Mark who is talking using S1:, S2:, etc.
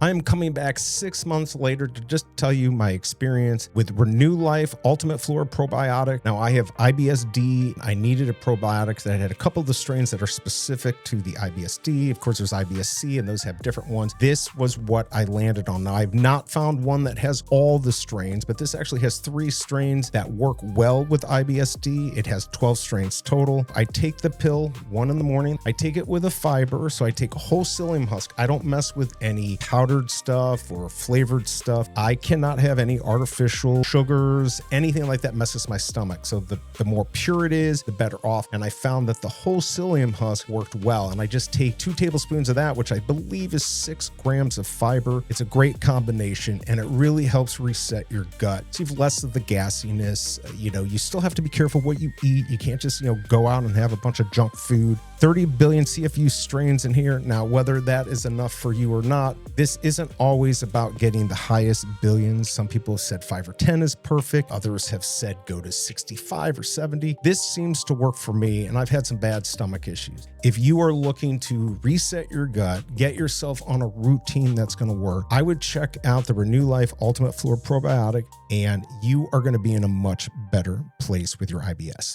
S1: I'm coming back 6 months later to just tell you my experience with Renew Life Ultimate Flora Probiotic. Now, I have IBS-D. I needed a probiotic that had a couple of the strains that are specific to the IBS-D. Of course, there's IBS-C, and those have different ones. This was what I landed on. Now, I've not found one that has all the strains, but this actually has 3 strains that work well with IBS-D. It has 12 strains total. I take the pill, 1 in the morning. I take it with a fiber, so I take a whole psyllium husk. I don't mess with any powdered stuff or flavored stuff. I cannot have any artificial sugars, anything like that messes my stomach. So the more pure it is, the better off. And I found that the whole psyllium husk worked well. And I just take 2 tablespoons of that, which I believe is 6 grams of fiber. It's a great combination, and it really helps reset your gut. So you have less of the gassiness. You still have to be careful what you eat. You can't just, go out and have a bunch of junk food. 30 billion CFU strains in here. Now, whether that is enough for you or not, this isn't always about getting the highest billions. Some people have said 5 or 10 is perfect. Others have said go to 65 or 70. This seems to work for me, and I've had some bad stomach issues. If you are looking to reset your gut, get yourself on a routine that's going to work, I would check out the Renew Life Ultimate Flora Probiotic, and you are going to be in a much better place with your IBS.